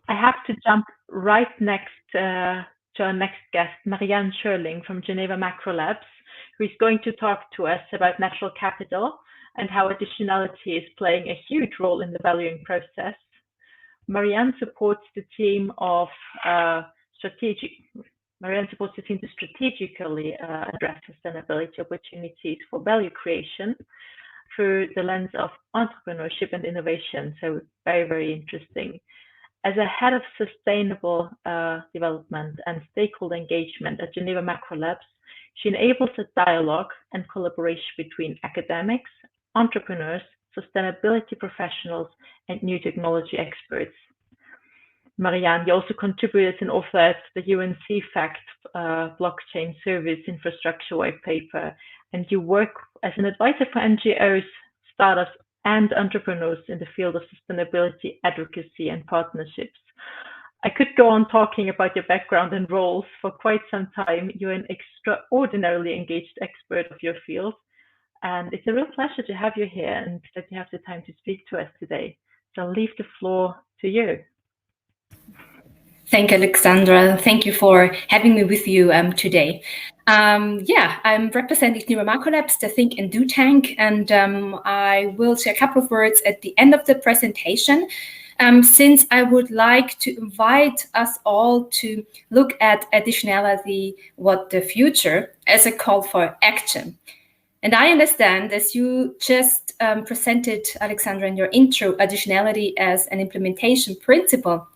I have to jump right next to our next guest, Marianne Schorling from Geneva Macro Labs, who is going to talk to us about natural capital and how additionality is playing a huge role in the valuing process. Marianne supports the team of strategic. Marianne supports the team to strategically address sustainability opportunities for value creation through the lens of entrepreneurship and innovation. So very, very interesting. As a head of sustainable development and stakeholder engagement at Geneva Macro Labs, she enables a dialogue and collaboration between academics, entrepreneurs, sustainability professionals, and new technology experts. Marianne, you also contributed and authored the UNC FACT blockchain service infrastructure white paper, and you work as an advisor for NGOs, startups, and entrepreneurs in the field of sustainability, advocacy, and partnerships. I could go on talking about your background and roles for quite some time. You're an extraordinarily engaged expert of your field, and it's a real pleasure to have you here and that you have the time to speak to us today. So I'll leave the floor to you. Thank you, Alexandra. Thank you for having me with you today. I'm representing Geneva Macro Labs, the Think and Do Tank, and I will say a couple of words at the end of the presentation, since I would like to invite us all to look at additionality, what the future, as a call for action. And I understand, as you just presented, Alexandra, in your intro, additionality as an implementation principle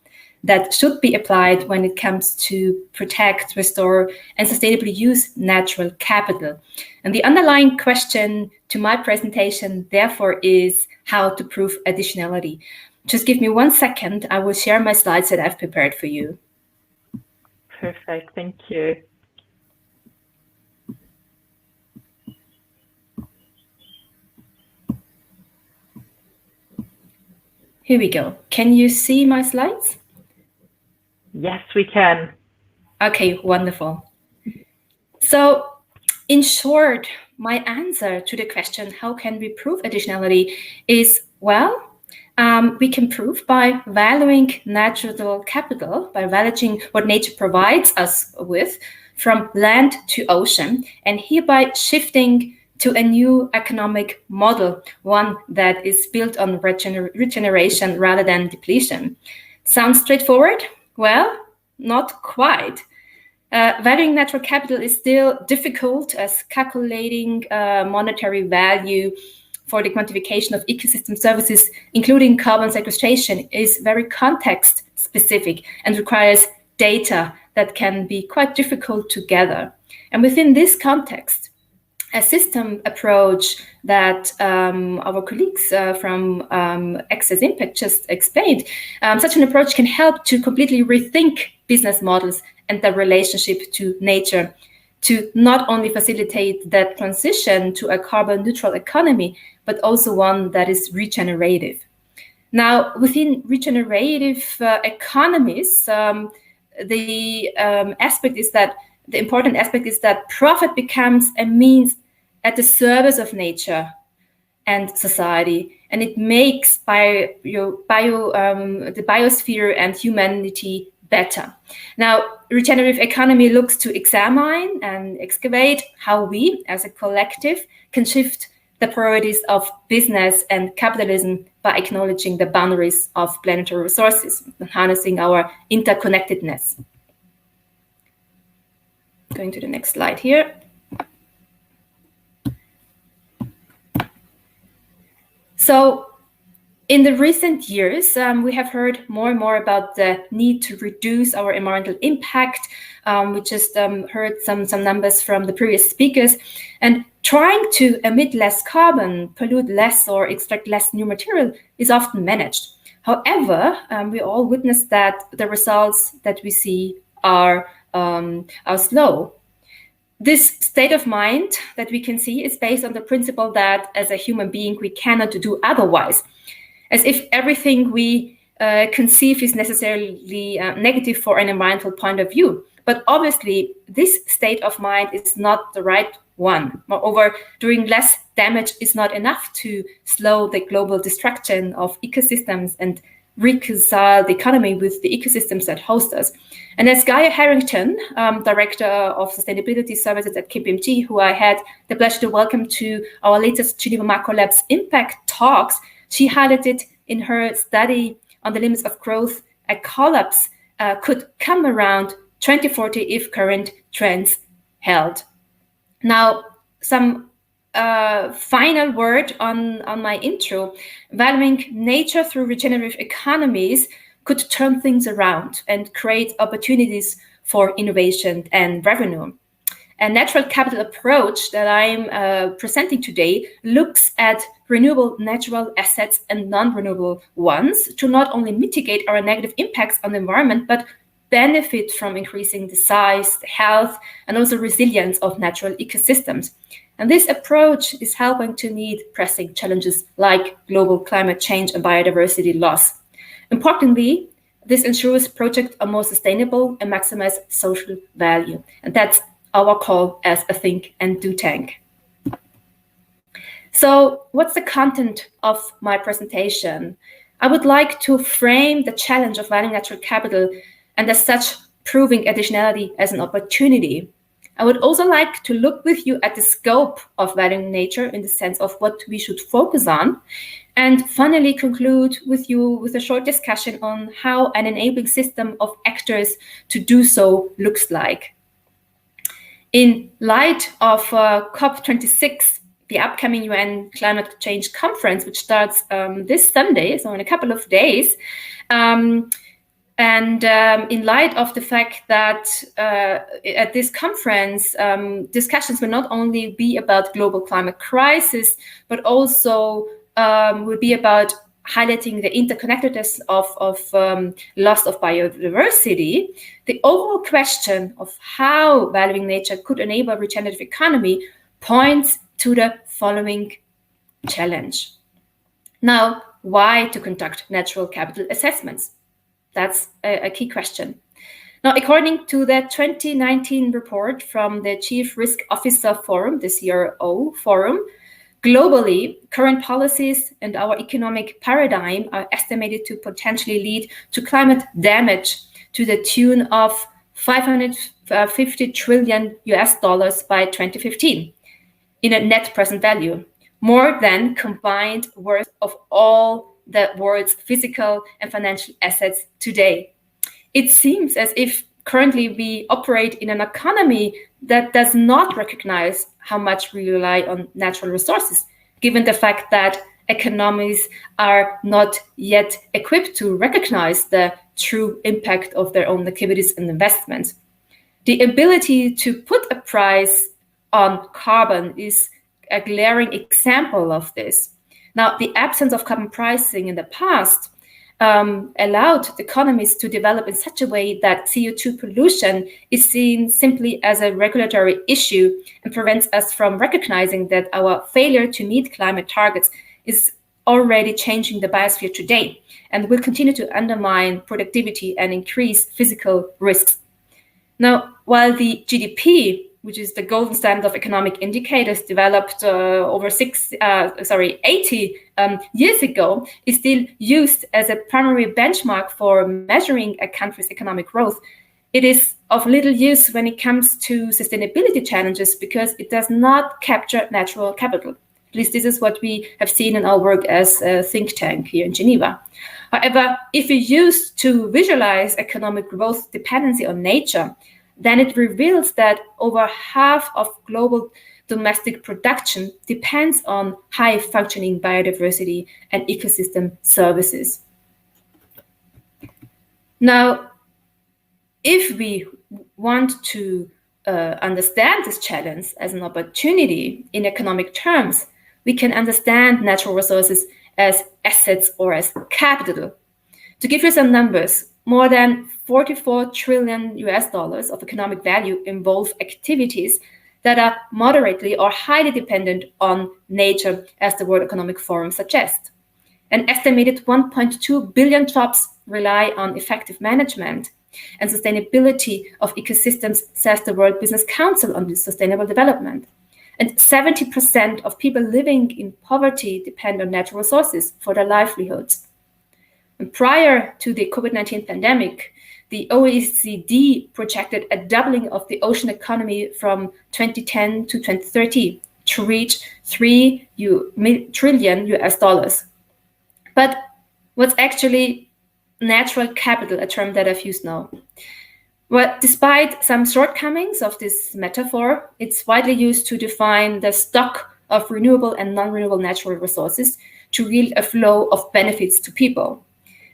that should be applied when it comes to protect, restore, and sustainably use natural capital. And the underlying question to my presentation, therefore, is how to prove additionality. Just give me 1 second. I will share my slides that I've prepared for you. Perfect. Thank you. Here we go. Can you see my slides? Yes, we can. Okay, wonderful. So, in short, my answer to the question, how can we prove additionality, is, well, we can prove by valuing natural capital, by valuing what nature provides us with, from land to ocean, and hereby shifting to a new economic model, one that is built on regeneration rather than depletion. Sounds straightforward? Well, not quite. Valuing natural capital is still difficult, as calculating monetary value for the quantification of ecosystem services, including carbon sequestration, is very context specific and requires data that can be quite difficult to gather. And within this context, a system approach that our colleagues from Access Impact just explained, such an approach can help to completely rethink business models and their relationship to nature, to not only facilitate that transition to a carbon neutral economy, but also one that is regenerative. Now, within regenerative economies, the important aspect is that profit becomes a means at the service of nature and society, and it makes the biosphere and humanity better. Now, regenerative economy looks to examine and excavate how we, as a collective, can shift the priorities of business and capitalism by acknowledging the boundaries of planetary resources and harnessing our interconnectedness. Going to the next slide here. So, in the recent years, we have heard more and more about the need to reduce our environmental impact. We just heard some numbers from the previous speakers. And trying to emit less carbon, pollute less, or extract less new material is often managed. However, we all witness that the results that we see are slow. This state of mind that we can see is based on the principle that as a human being, we cannot do otherwise, as if everything we conceive is necessarily negative for an environmental point of view. But obviously, this state of mind is not the right one. Moreover, doing less damage is not enough to slow the global destruction of ecosystems and reconcile the economy with the ecosystems that host us. And as Gaia Harrington, Director of Sustainability Services at KPMG, who I had the pleasure to welcome to our latest Geneva Macro Labs Impact Talks, she highlighted in her study on the limits of growth, a collapse could come around 2040 if current trends held. Now, some final word on my intro. Valuing nature through regenerative economies could turn things around and create opportunities for innovation and revenue. A natural capital approach that I'm presenting today looks at renewable natural assets and non-renewable ones to not only mitigate our negative impacts on the environment, but benefit from increasing the size, the health, and also resilience of natural ecosystems. And this approach is helping to meet pressing challenges like global climate change and biodiversity loss. Importantly, this ensures projects are more sustainable and maximize social value. And that's our call as a think and do tank. So what's the content of my presentation? I would like to frame the challenge of valuing natural capital and as such proving additionality as an opportunity. I would also like to look with you at the scope of valuing nature in the sense of what we should focus on, and finally conclude with you with a short discussion on how an enabling system of actors to do so looks like. In light of COP26, the upcoming UN Climate Change Conference, which starts this Sunday, so in a couple of days, and in light of the fact that at this conference, discussions will not only be about global climate crisis, but also will be about highlighting the interconnectedness of loss of biodiversity, the overall question of how valuing nature could enable a regenerative economy points to the following challenge. Now, why to conduct natural capital assessments? That's a key question. Now, according to the 2019 report from the Chief Risk Officer Forum, the CRO Forum, globally, current policies and our economic paradigm are estimated to potentially lead to climate damage to the tune of $550 trillion by 2015 in a net present value, more than combined worth of all the world's physical and financial assets today. It seems as if currently we operate in an economy that does not recognize how much we rely on natural resources, given the fact that economies are not yet equipped to recognize the true impact of their own activities and investments. The ability to put a price on carbon is a glaring example of this. Now, the absence of carbon pricing in the past allowed economies to develop in such a way that CO2 pollution is seen simply as a regulatory issue and prevents us from recognizing that our failure to meet climate targets is already changing the biosphere today and will continue to undermine productivity and increase physical risks. Now, while the GDP, which is the golden standard of economic indicators developed over 80 years ago, is still used as a primary benchmark for measuring a country's economic growth. It is of little use when it comes to sustainability challenges because it does not capture natural capital. At least this is what we have seen in our work as a think tank here in Geneva. However, if we use to visualize economic growth dependency on nature, then it reveals that over half of global domestic production depends on high-functioning biodiversity and ecosystem services. Now, if we want to understand this challenge as an opportunity in economic terms, we can understand natural resources as assets or as capital. To give you some numbers, more than $44 trillion of economic value involve activities that are moderately or highly dependent on nature, as the World Economic Forum suggests. An estimated 1.2 billion jobs rely on effective management and sustainability of ecosystems, says the World Business Council on Sustainable Development. And 70% of people living in poverty depend on natural resources for their livelihoods. And prior to the COVID-19 pandemic, the OECD projected a doubling of the ocean economy from 2010 to 2030 to reach $3 trillion US dollars. But what's actually natural capital, a term that I've used now? Well, despite some shortcomings of this metaphor, it's widely used to define the stock of renewable and non-renewable natural resources to yield a flow of benefits to people.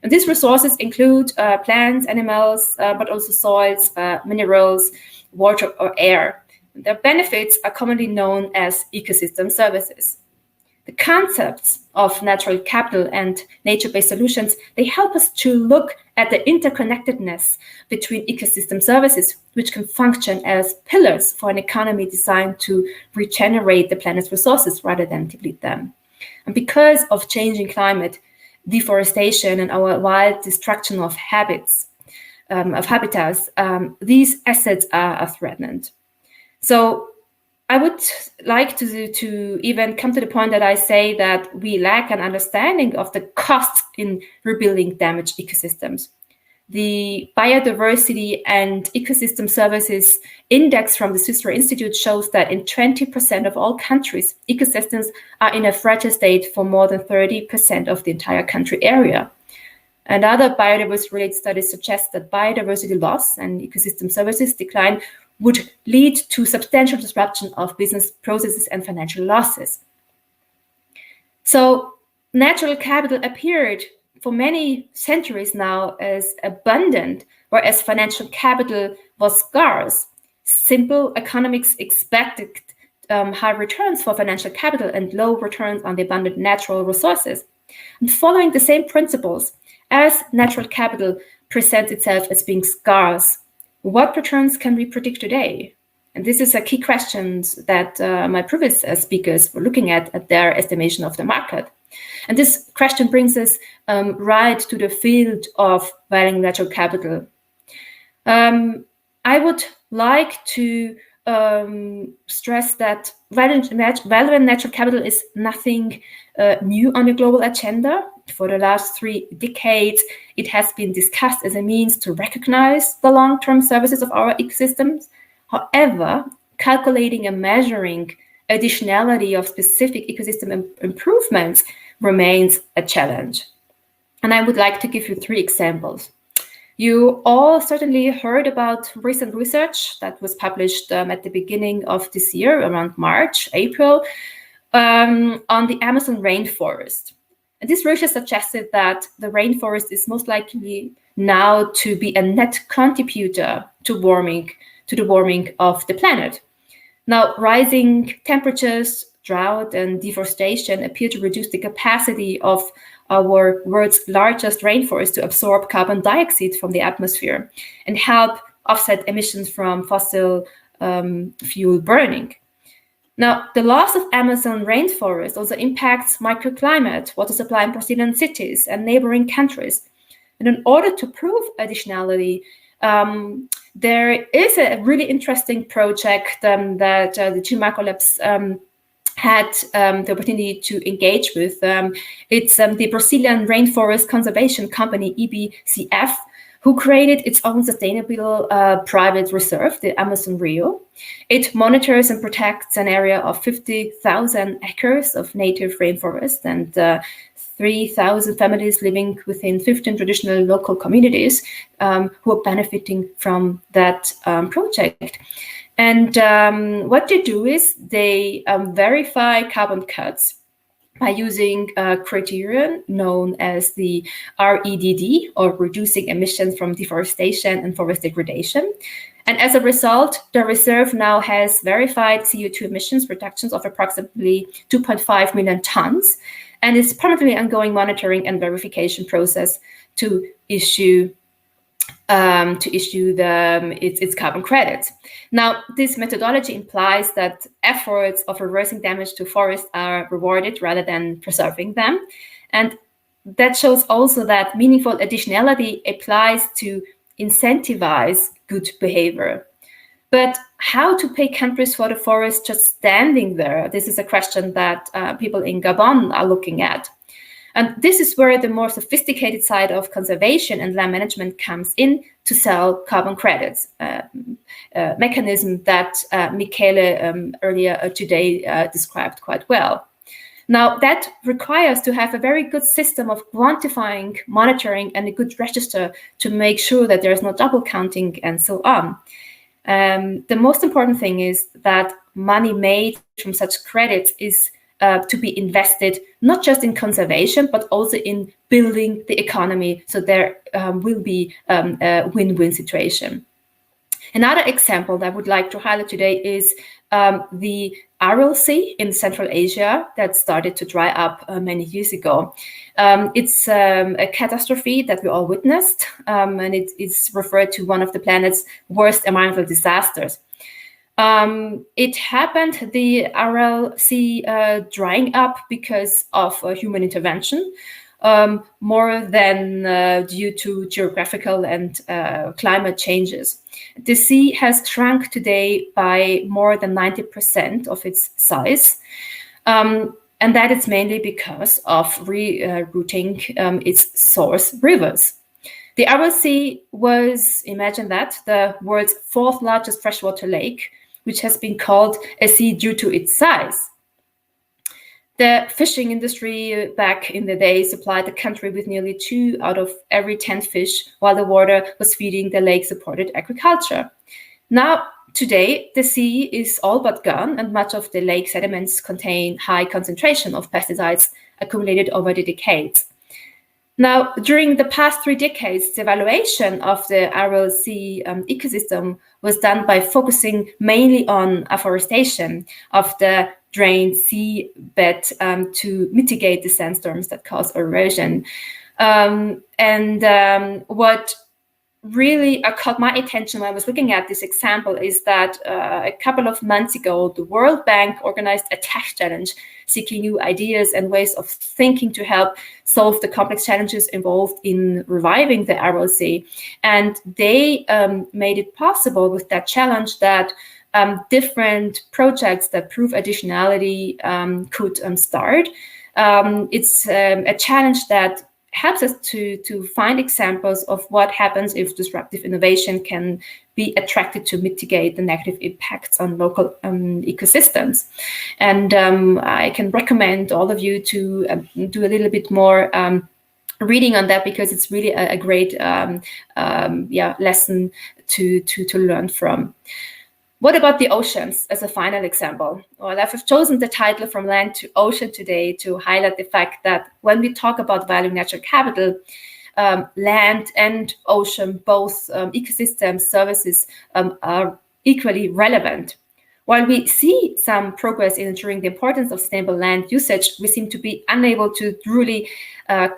And these resources include plants, animals, but also soils, minerals, water, or air. Their benefits are commonly known as ecosystem services. The concepts of natural capital and nature-based solutions, they help us to look at the interconnectedness between ecosystem services, which can function as pillars for an economy designed to regenerate the planet's resources rather than deplete them. And because of changing climate, deforestation, and our wild destruction of habitats, these assets are threatened. So I would like to even come to the point that I say that we lack an understanding of the costs in rebuilding damaged ecosystems. The Biodiversity and Ecosystem Services Index from the Swiss Institute shows that in 20% of all countries, ecosystems are in a fragile state for more than 30% of the entire country area. And other biodiversity-related studies suggest that biodiversity loss and ecosystem services decline would lead to substantial disruption of business processes and financial losses. So natural capital appeared for many centuries now as abundant, whereas financial capital was scarce. Simple economics expected high returns for financial capital and low returns on the abundant natural resources. And following the same principles, as natural capital presents itself as being scarce, what returns can we predict today? And this is a key question that my previous speakers were looking at their estimation of the market. And this question brings us right to the field of valuing natural capital. I would like to stress that valuing natural capital is nothing new on the global agenda. For the last 3 decades, it has been discussed as a means to recognize the long-term services of our ecosystems. However, calculating and measuring additionality of specific ecosystem improvements remains a challenge. And I would like to give you 3 examples. You all certainly heard about recent research that was published at the beginning of this year, around March, April, on the Amazon rainforest. And this research suggested that the rainforest is most likely now to be a net contributor to the warming of the planet. Now, rising temperatures, drought, and deforestation appear to reduce the capacity of our world's largest rainforest to absorb carbon dioxide from the atmosphere and help offset emissions from fossil fuel burning. Now, the loss of Amazon rainforest also impacts microclimate, water supply in Brazilian cities and neighboring countries. And in order to prove additionality, there is a really interesting project that the two macro labs had the opportunity to engage with. It's the Brazilian Rainforest Conservation Company, EBCF, who created its own sustainable private reserve, the Amazon Rio. It monitors and protects an area of 50,000 acres of native rainforest and 3,000 families living within 15 traditional local communities who are benefiting from that project. And what they do is they verify carbon cuts by using a criterion known as the REDD, or reducing emissions from deforestation and forest degradation. And as a result, the reserve now has verified CO2 emissions reductions of approximately 2.5 million tons, and is permanently ongoing monitoring and verification process to issue its carbon credits. Now, this methodology implies that efforts of reversing damage to forests are rewarded rather than preserving them. And that shows also that meaningful additionality applies to incentivize good behavior. But how to pay countries for the forest just standing there? This is a question that people in Gabon are looking at. And this is where the more sophisticated side of conservation and land management comes in to sell carbon credits, mechanism that Michele earlier today described quite well. Now, that requires to have a very good system of quantifying, monitoring, and a good register to make sure that there is no double counting and so on. The most important thing is that money made from such credits is to be invested not just in conservation, but also in building the economy. So there will be a win-win situation. Another example that I would like to highlight today is the Aral Sea in Central Asia that started to dry up many years ago. It's a catastrophe that we all witnessed, and it is referred to one of the planet's worst environmental disasters. It happened, the Aral Sea drying up because of human intervention, more than due to geographical and climate changes. The sea has shrunk today by more than 90% of its size. And that is mainly because of rerouting its source rivers. The Aral Sea was, imagine that, the world's fourth largest freshwater lake, which has been called a sea due to its size. The fishing industry back in the day supplied the country with nearly 2 out of every 10 fish, while the water was feeding the lake-supported agriculture. Now, today, the sea is all but gone, and much of the lake sediments contain high concentration of pesticides accumulated over the decades. Now, during the past 3 decades, the evaluation of the Aral Sea ecosystem was done by focusing mainly on afforestation of the drained seabed to mitigate the sandstorms that cause erosion. What really caught my attention when I was looking at this example is that a couple of months ago, the World Bank organized a tech challenge seeking new ideas and ways of thinking to help solve the complex challenges involved in reviving the Aral Sea. And they made it possible with that challenge that different projects that prove additionality could start. It's a challenge that helps us to find examples of what happens if disruptive innovation can be attracted to mitigate the negative impacts on local ecosystems. And I can recommend all of you to do a little bit more reading on that, because it's really a great lesson to learn from. What about the oceans as a final example? Well, I've chosen the title From Land to Ocean today to highlight the fact that when we talk about valuing natural capital, land and ocean, both ecosystem services are equally relevant. While we see some progress in ensuring the importance of sustainable land usage, we seem to be unable to truly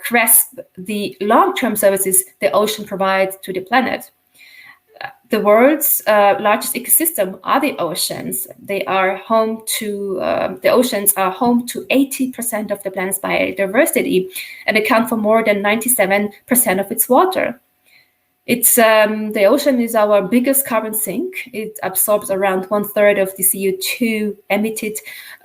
grasp the long-term services the ocean provides to the planet. The world's largest ecosystem are the oceans. They are home to, the oceans are home to 80% of the planet's biodiversity and account for more than 97% of its water. It's the ocean is our biggest carbon sink. It absorbs around 1/3 of the CO2 emitted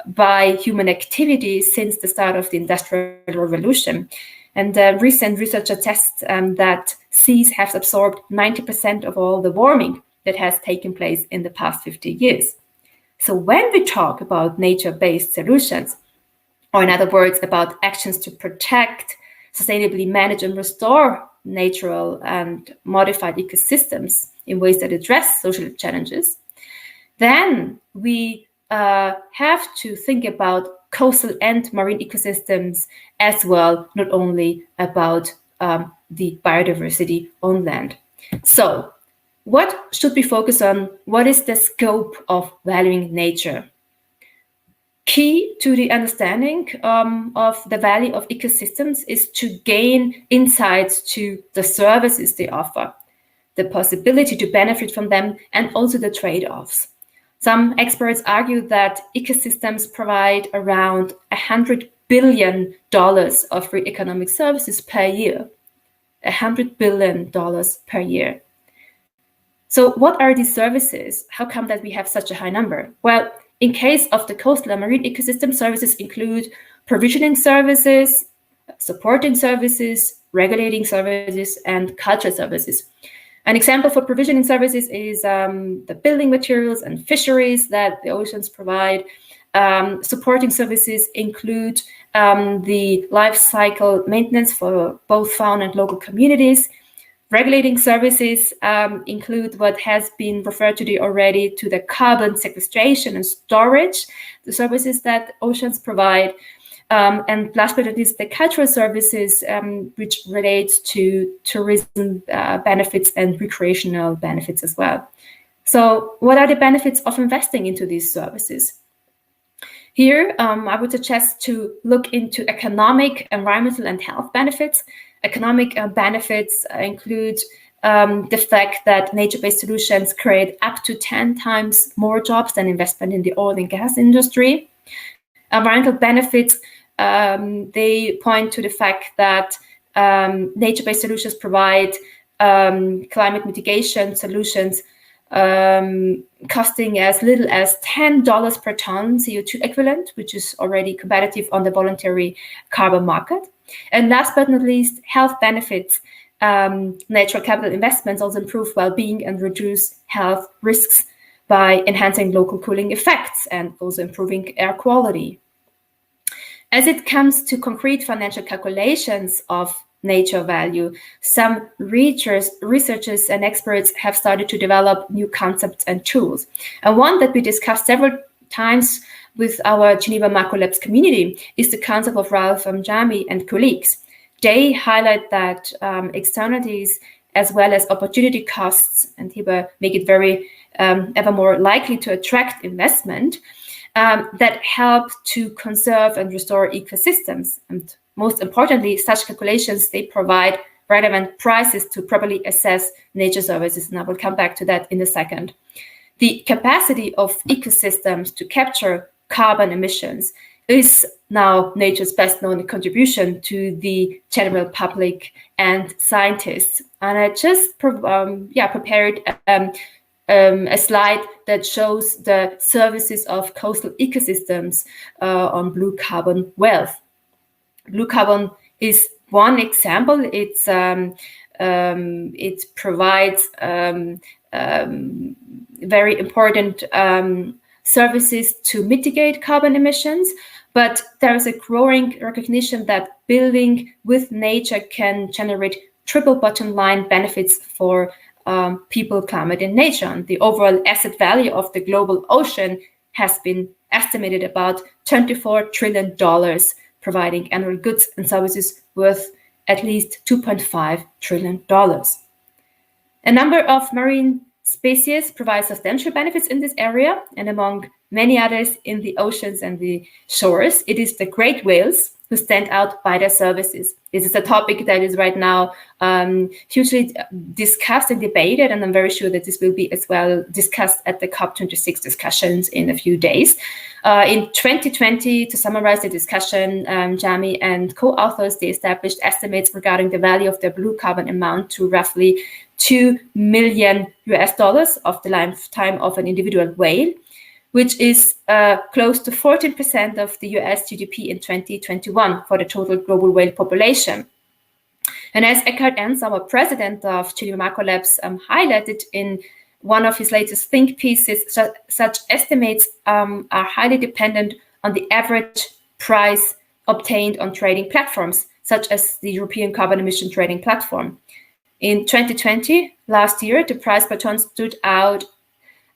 by human activity since the start of the Industrial Revolution. And recent research attests that seas have absorbed 90% of all the warming that has taken place in the past 50 years. So when we talk about nature-based solutions, or in other words, about actions to protect, sustainably manage and restore natural and modified ecosystems in ways that address social challenges, then we have to think about coastal and marine ecosystems as well, not only about the biodiversity on land. So what should we focus on? What is the scope of valuing nature? Key to the understanding of the value of ecosystems is to gain insights to the services they offer, the possibility to benefit from them, and also the trade-offs. Some experts argue that ecosystems provide around $100 billion of free economic services per year. $100 billion per year. So what are these services? How come that we have such a high number? Well, in case of the coastal and marine ecosystem, services include provisioning services, supporting services, regulating services, and culture services. An example for provisioning services is the building materials and fisheries that the oceans provide. Supporting services include the life cycle maintenance for both fauna and local communities. Regulating services include what has been referred to already to the carbon sequestration and storage, the services that oceans provide. And last but not least, the cultural services, which relates to tourism benefits and recreational benefits as well. So what are the benefits of investing into these services? Here, I would suggest to look into economic, environmental, and health benefits. Economic benefits include the fact that nature-based solutions create up to 10 times more jobs than investment in the oil and gas industry. Environmental benefits, they point to the fact that nature-based solutions provide climate mitigation solutions costing as little as $10 per ton CO2 equivalent, which is already competitive on the voluntary carbon market. And last but not least, health benefits. Natural capital investments also improve well-being and reduce health risks by enhancing local cooling effects and also improving air quality. As it comes to concrete financial calculations of nature value, some researchers and experts have started to develop new concepts and tools. And one that we discussed several times with our Geneva Macro Labs community is the concept of Ralph Jami and colleagues. They highlight that externalities as well as opportunity costs, and here make it very ever more likely to attract investment, that help to conserve and restore ecosystems. And most importantly, such calculations, they provide relevant prices to properly assess nature services, and I will come back to that in a second. The capacity of ecosystems to capture carbon emissions is now nature's best known contribution to the general public and scientists. And I just prepared a slide that shows the services of coastal ecosystems on blue carbon wealth. Blue carbon is one example. It provides very important services to mitigate carbon emissions, but there is a growing recognition that building with nature can generate triple bottom line benefits for people, climate, and nature. And the overall asset value of the global ocean has been estimated about $24 trillion, providing annual goods and services worth at least $2.5 trillion. A number of marine species provide substantial benefits in this area, and among many others in the oceans and the shores, it is the great whales who stand out by their services. This is a topic that is right now hugely discussed and debated, and I'm very sure that this will be as well discussed at the COP26 discussions in a few days. In 2020, to summarize the discussion, Jami and co-authors, they established estimates regarding the value of the blue carbon amount to roughly $2 million of the lifetime of an individual whale, which is close to 14% of the US GDP in 2021 for the total global whale population. And as Eckhard Enz, our president of Geneva Macro Labs, highlighted in one of his latest think pieces, such estimates are highly dependent on the average price obtained on trading platforms, such as the European Carbon Emission Trading Platform. In 2020, last year, the price per ton stood out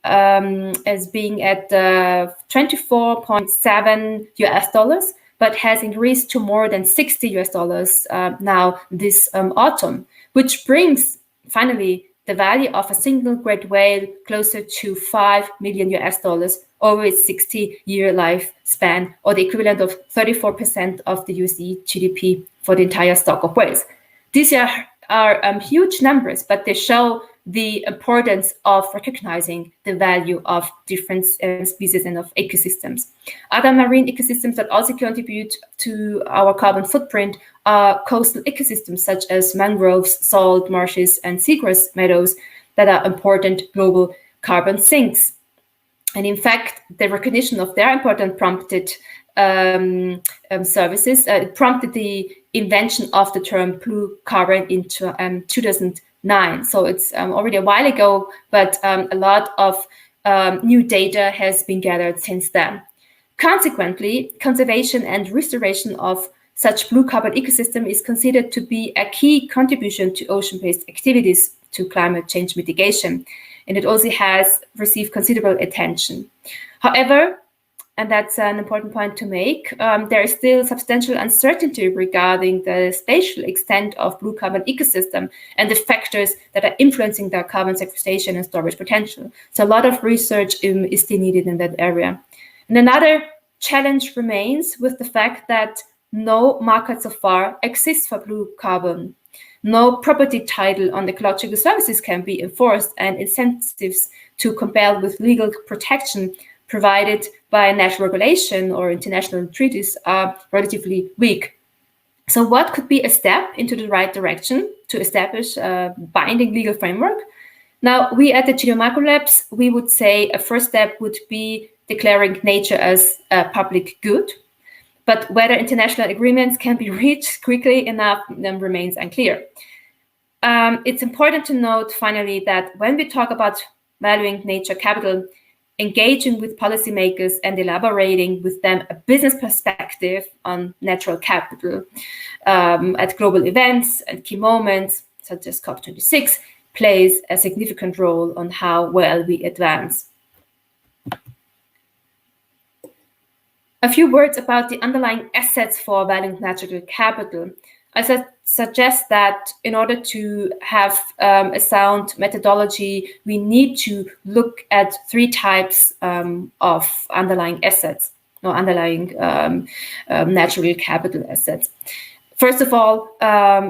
as being at $24.7 but has increased to more than $60 now this autumn, which brings finally the value of a single great whale closer to $5 million over its 60-year lifespan, or the equivalent of 34% of the USD GDP for the entire stock of whales. These are huge numbers, but they show the importance of recognizing the value of different species and of ecosystems. Other marine ecosystems that also contribute to our carbon footprint are coastal ecosystems such as mangroves, salt marshes, and seagrass meadows that are important global carbon sinks. And in fact, the recognition of their importance prompted services. It prompted the invention of the term blue carbon in 2009. So it's already a while ago, but a lot of new data has been gathered since then. Consequently, conservation and restoration of such blue carbon ecosystem is considered to be a key contribution to ocean-based activities to climate change mitigation, and it also has received considerable attention. However, and that's an important point to make, there is still substantial uncertainty regarding the spatial extent of blue carbon ecosystem and the factors that are influencing their carbon sequestration and storage potential. So a lot of research is still needed in that area. And another challenge remains with the fact that no market so far exists for blue carbon. No property title on ecological services can be enforced, and incentives to compel with legal protection provided by national regulation or international treaties are relatively weak. So what could be a step into the right direction to establish a binding legal framework? Now, we at the Geneva Macro Labs, we would say a first step would be declaring nature as a public good, but whether international agreements can be reached quickly enough remains unclear. It's important to note, finally, that when we talk about valuing nature capital, engaging with policymakers and elaborating with them a business perspective on natural capital at global events and key moments, such as COP26, plays a significant role on how well we advance. A few words about the underlying assets for valuing natural capital. I suggest that in order to have a sound methodology, we need to look at three types of underlying assets, or underlying natural capital assets. First of all,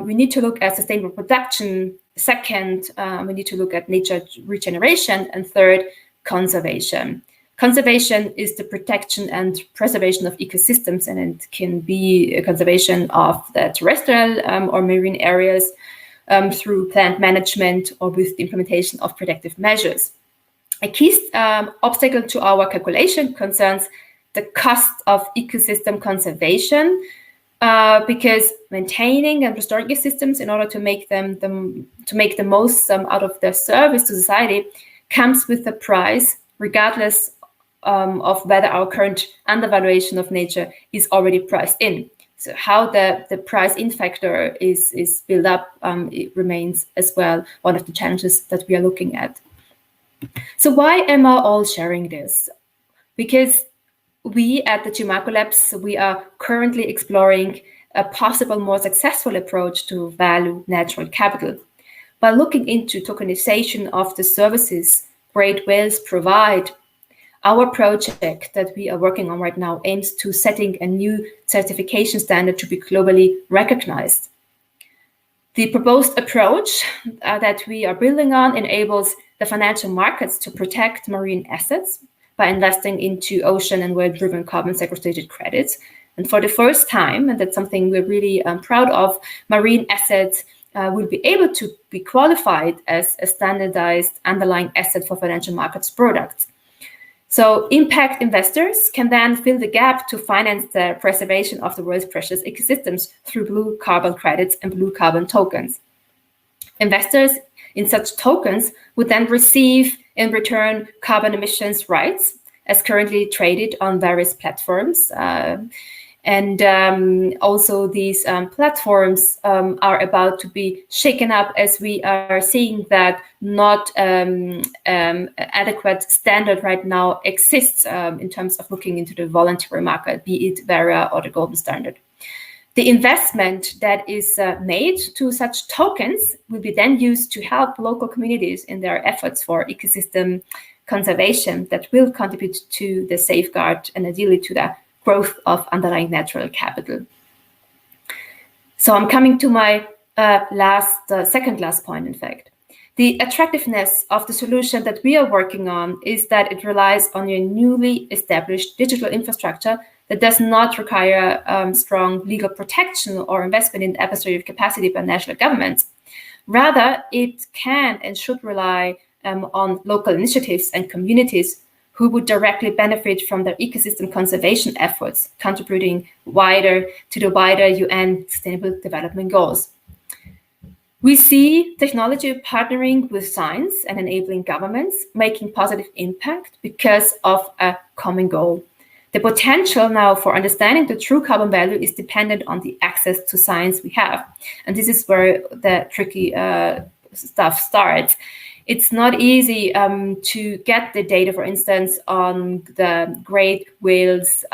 we need to look at sustainable production. Second, we need to look at nature regeneration. And third, conservation. Conservation is the protection and preservation of ecosystems, and it can be a conservation of the terrestrial or marine areas through plant management or with the implementation of protective measures. A key obstacle to our calculation concerns the cost of ecosystem conservation, because maintaining and restoring ecosystems in order to make the most out of their service to society comes with a price, regardless of whether our current undervaluation of nature is already priced in. So how the price in factor is built up, it remains as well one of the challenges that we are looking at. So why am I all sharing this? Because we at the Geneva Macro Labs, we are currently exploring a possible more successful approach to value natural capital. By looking into tokenization of the services great whales provide, our project that we are working on right now aims to setting a new certification standard to be globally recognized. The proposed approach that we are building on enables the financial markets to protect marine assets by investing into ocean and whale-driven carbon sequestration credits. And for the first time, and that's something we're really proud of, marine assets will be able to be qualified as a standardized underlying asset for financial markets products. So impact investors can then fill the gap to finance the preservation of the world's precious ecosystems through blue carbon credits and blue carbon tokens. Investors in such tokens would then receive in return carbon emissions rights as currently traded on various platforms. Also these platforms are about to be shaken up, as we are seeing that not adequate standard right now exists in terms of looking into the voluntary market, be it Varia or the golden standard. The investment that is made to such tokens will be then used to help local communities in their efforts for ecosystem conservation that will contribute to the safeguard and ideally to the growth of underlying natural capital. So I'm coming to my second last point, in fact. The attractiveness of the solution that we are working on is that it relies on a newly established digital infrastructure that does not require strong legal protection or investment in administrative capacity by national governments. Rather, it can and should rely on local initiatives and communities who would directly benefit from their ecosystem conservation efforts, contributing to the wider UN Sustainable Development Goals. We see technology partnering with science and enabling governments, making positive impact because of a common goal. The potential now for understanding the true carbon value is dependent on the access to science we have. And this is where the tricky stuff starts. It's not easy to get the data, for instance, on the great whales,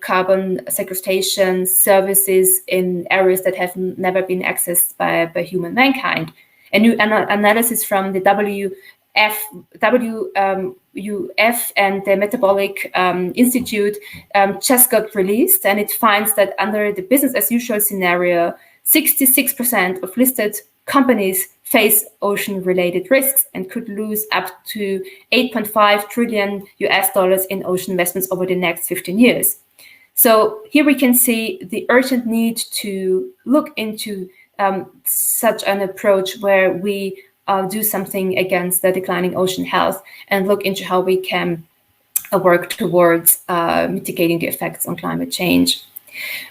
carbon sequestration services in areas that have never been accessed by human mankind. A new analysis from the WF and the Metabolic Institute just got released, and it finds that under the business as usual scenario, 66% of listed companies face ocean-related risks and could lose up to $8.5 trillion in ocean investments over the next 15 years. So here we can see the urgent need to look into such an approach where we do something against the declining ocean health and look into how we can work towards mitigating the effects on climate change.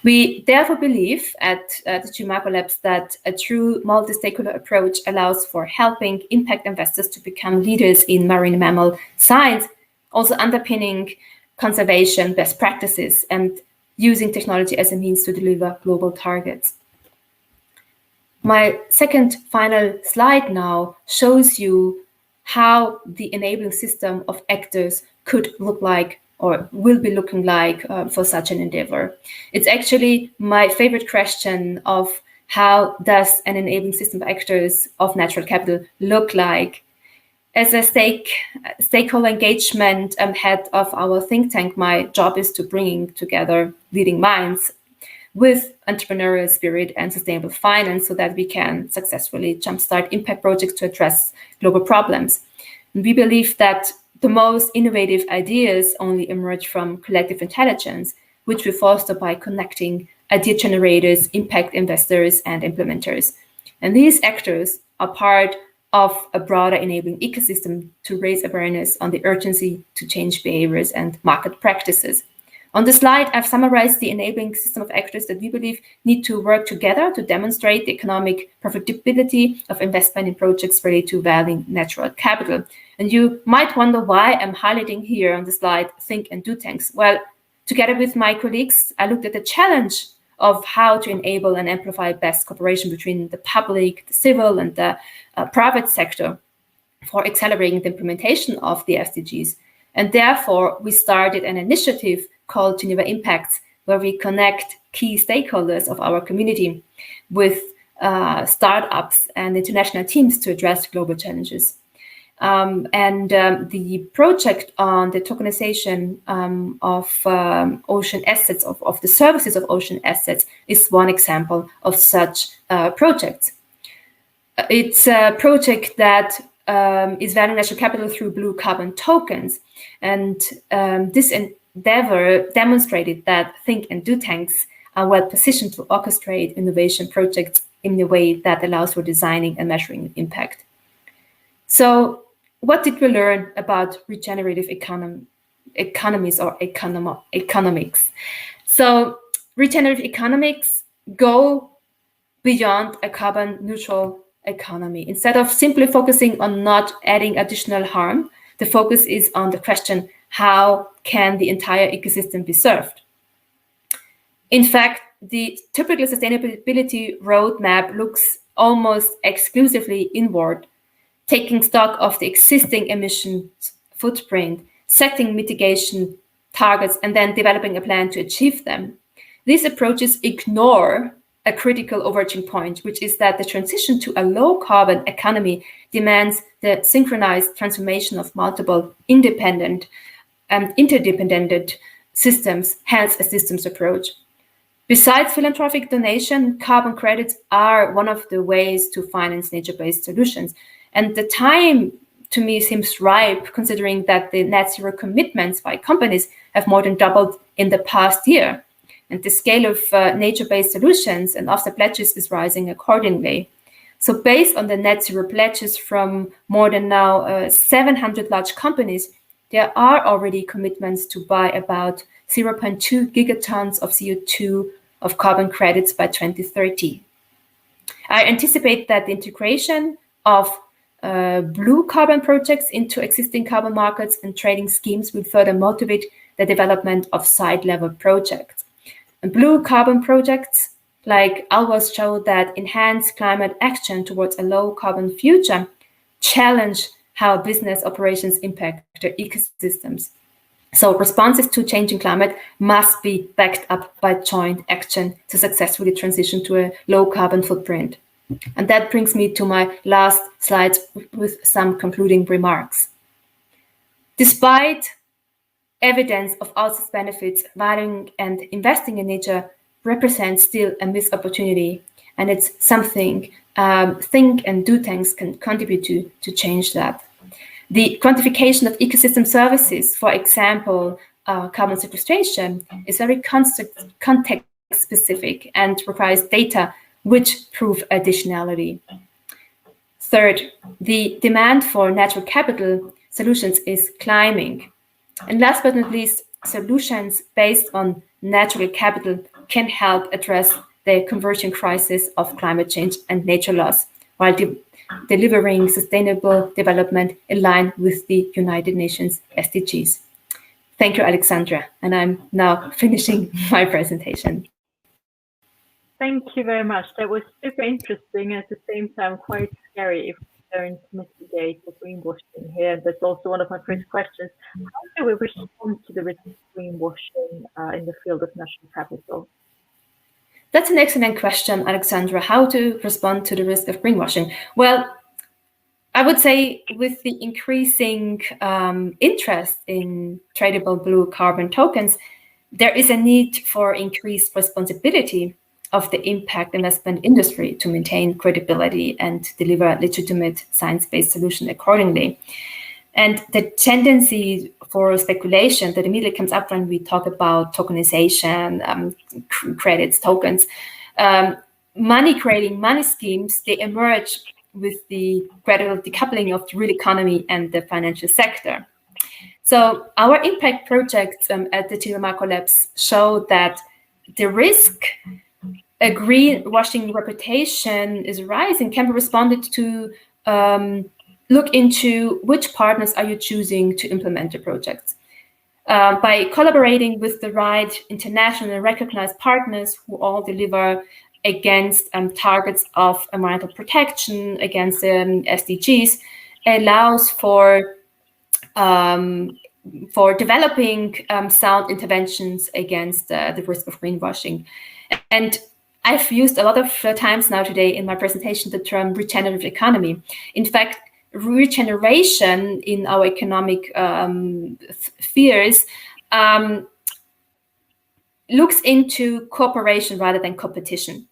We therefore believe at the Macro Labs that a true multi-stakeholder approach allows for helping impact investors to become leaders in marine mammal science, also underpinning conservation best practices and using technology as a means to deliver global targets. My second final slide now shows you how the enabling system of actors could look like or will be looking like for such an endeavor. It's actually my favorite question of how does an enabling system of actors of natural capital look like? As a stakeholder engagement head of our think tank, my job is to bring together leading minds with entrepreneurial spirit and sustainable finance so that we can successfully jumpstart impact projects to address global problems. And we believe that the most innovative ideas only emerge from collective intelligence, which we foster by connecting idea generators, impact investors, and implementers. And these actors are part of a broader enabling ecosystem to raise awareness on the urgency to change behaviors and market practices. On the slide, I've summarized the enabling system of actors that we believe need to work together to demonstrate the economic profitability of investment in projects related to valuing natural capital. And you might wonder why I'm highlighting here on the slide think and do tanks. Well, together with my colleagues, I looked at the challenge of how to enable and amplify best cooperation between the public, the civil, and the private sector for accelerating the implementation of the SDGs. And therefore, we started an initiative called Geneva Impacts, where we connect key stakeholders of our community with startups and international teams to address global challenges. The project on the tokenization of ocean assets, of the services of ocean assets, is one example of such projects. It's a project that is valuing natural capital through blue carbon tokens. And this endeavor demonstrated that think and do tanks are well positioned to orchestrate innovation projects in a way that allows for designing and measuring impact. So what did we learn about regenerative economies or economics? So regenerative economics go beyond a carbon neutral economy. Instead of simply focusing on not adding additional harm, the focus is on the question, how can the entire ecosystem be served? In fact, the typical sustainability roadmap looks almost exclusively inward, taking stock of the existing emissions footprint, setting mitigation targets, and then developing a plan to achieve them. These approaches ignore a critical overarching point, which is that the transition to a low-carbon economy demands the synchronized transformation of multiple independent and interdependent systems, hence a systems approach. Besides philanthropic donation, carbon credits are one of the ways to finance nature-based solutions. And the time, to me, seems ripe, considering that the net zero commitments by companies have more than doubled in the past year. And the scale of nature-based solutions and offset pledges is rising accordingly. So based on the net zero pledges from more than now 700 large companies, there are already commitments to buy about 0.2 gigatons of CO2 of carbon credits by 2030. I anticipate that the integration of blue carbon projects into existing carbon markets and trading schemes will further motivate the development of site-level projects. And blue carbon projects like ours show that enhanced climate action towards a low-carbon future challenge how business operations impact their ecosystems. So responses to changing climate must be backed up by joint action to successfully transition to a low carbon footprint. And that brings me to my last slide with some concluding remarks. Despite evidence of all these benefits, valuing and investing in nature represents still a missed opportunity. And it's something think and do things can contribute to change that. The quantification of ecosystem services, for example, carbon sequestration, is very context-specific and requires data which prove additionality. Third, the demand for natural capital solutions is climbing. And last but not least, solutions based on natural capital can help address the conversion crisis of climate change and nature loss, while delivering sustainable development in line with the United Nations SDGs. Thank you, Alexandra. And I'm now finishing my presentation. Thank you very much. That was super interesting, at the same time quite scary if we don't mitigate the greenwashing here. That's also one of my first questions. How do we respond to the risk of greenwashing in the field of national capital? That's an excellent question, Alexandra. How to respond to the risk of greenwashing? Well, I would say with the increasing interest in tradable blue carbon tokens, there is a need for increased responsibility of the impact investment industry to maintain credibility and deliver legitimate science-based solution accordingly. And the tendency for speculation that immediately comes up when we talk about tokenization, credits, tokens, money-creating money schemes, they emerge with the gradual decoupling of the real economy and the financial sector. So our impact projects at the Geneva Macro Labs show that the risk a greenwashing reputation is rising can be responded to look into which partners are you choosing to implement the projects. By collaborating with the right international and recognized partners who all deliver against targets of environmental protection, against SDGs, allows for developing sound interventions against the risk of greenwashing. And I've used a lot of times now today in my presentation the term regenerative economy. In fact, regeneration in our economic spheres looks into cooperation rather than competition.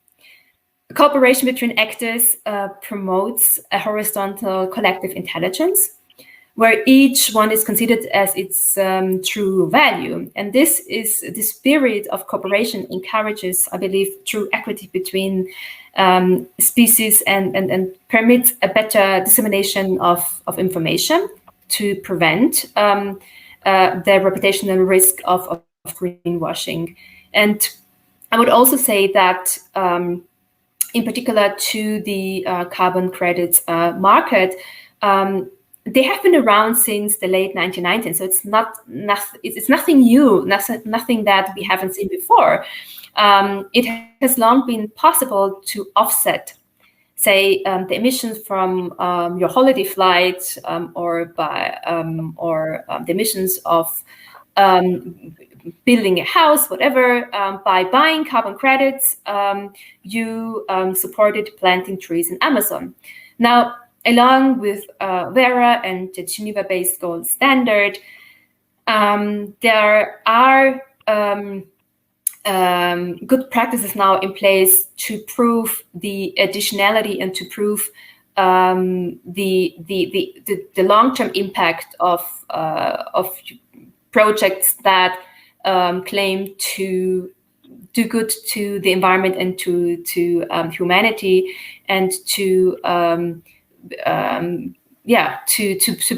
Cooperation between actors promotes a horizontal collective intelligence, where each one is considered as its true value. And this is the spirit of cooperation encourages, I believe, true equity between species and permits a better dissemination of information to prevent the reputational risk of greenwashing. And I would also say that in particular to the carbon credits market, they have been around since the late 1990s, so it's nothing new, nothing that we haven't seen before. It has long been possible to offset, say, the emissions from your holiday flight or the emissions of building a house, whatever, by buying carbon credits. You supported planting trees in Amazon. Now, along with Vera and the Geneva-based gold standard, there are good practices now in place to prove the additionality and to prove the long-term impact of projects that claim to do good to the environment and to humanity, and to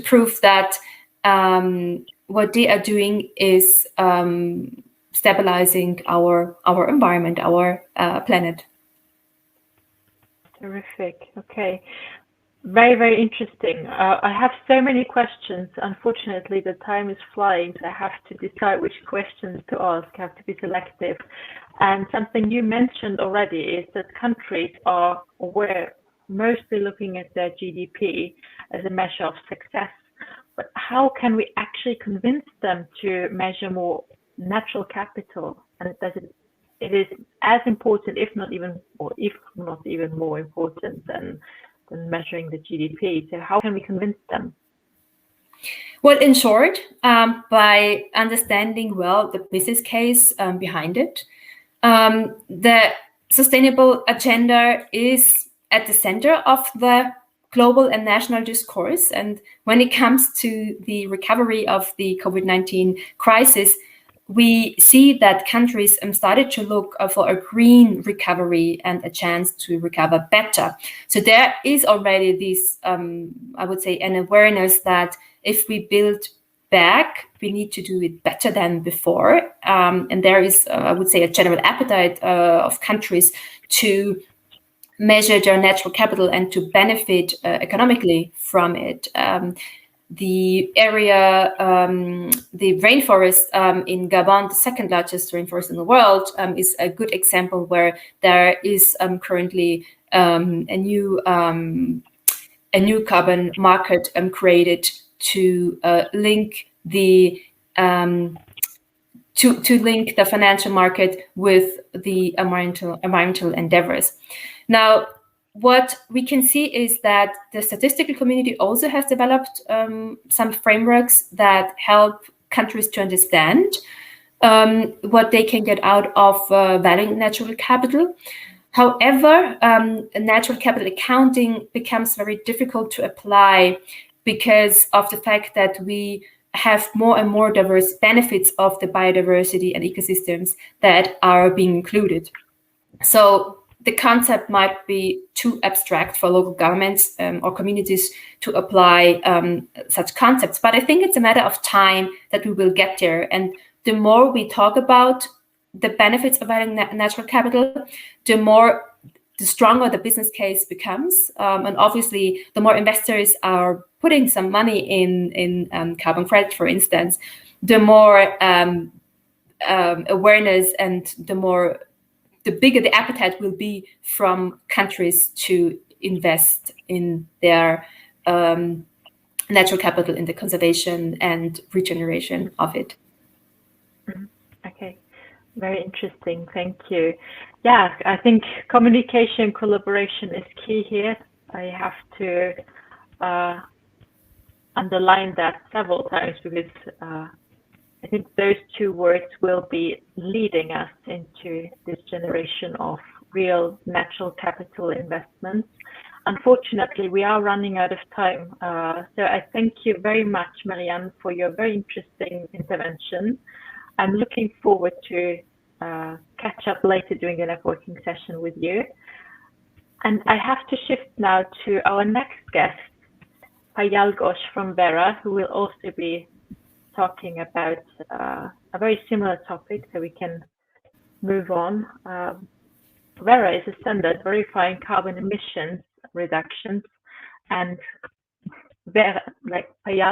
prove that what they are doing is stabilizing our environment, our planet. Terrific. Okay. Very, very interesting. I have so many questions. Unfortunately, the time is flying, so I have to decide which questions to ask. I have to be selective. And something you mentioned already is that countries are aware, mostly looking at their GDP as a measure of success. But how can we actually convince them to measure more natural capital? And it is as important, if not even more important than measuring the GDP. So how can we convince them? Well, in short, by understanding well the business case behind it. The sustainable agenda is at the center of the global and national discourse. And when it comes to the recovery of the COVID-19 crisis, we see that countries started to look for a green recovery and a chance to recover better. So there is already this, I would say, an awareness that if we build back, we need to do it better than before. And there is, I would say, a general appetite of countries to measure their natural capital and to benefit economically from it. The area, the rainforest in Gabon, the second largest rainforest in the world, is a good example where there is currently a new carbon market created to link the link the financial market with the environmental endeavors. Now, what we can see is that the statistical community also has developed some frameworks that help countries to understand what they can get out of valuing natural capital. However, natural capital accounting becomes very difficult to apply because of the fact that we have more and more diverse benefits of the biodiversity and ecosystems that are being included. So the concept might be too abstract for local governments or communities to apply such concepts. But I think it's a matter of time that we will get there. And the more we talk about the benefits of having natural capital, the stronger the business case becomes. And obviously, the more investors are putting some money in carbon credit, for instance, the more awareness and the bigger the appetite will be from countries to invest in their natural capital, in the conservation and regeneration of it. Okay, very interesting. Thank you. Yeah, I think communication, collaboration is key here. I have to underline that several times because I think those two words will be leading us into this generation of real natural capital investments. Unfortunately, we are running out of time. So I thank you very much, Marianne, for your very interesting intervention. I'm looking forward to catch up later during a networking session with you. And I have to shift now to our next guest, Payal Ghosh from Vera, who will also be talking about a very similar topic, so we can move on. Vera is a standard verifying carbon emissions reductions, and Vera, like Payal,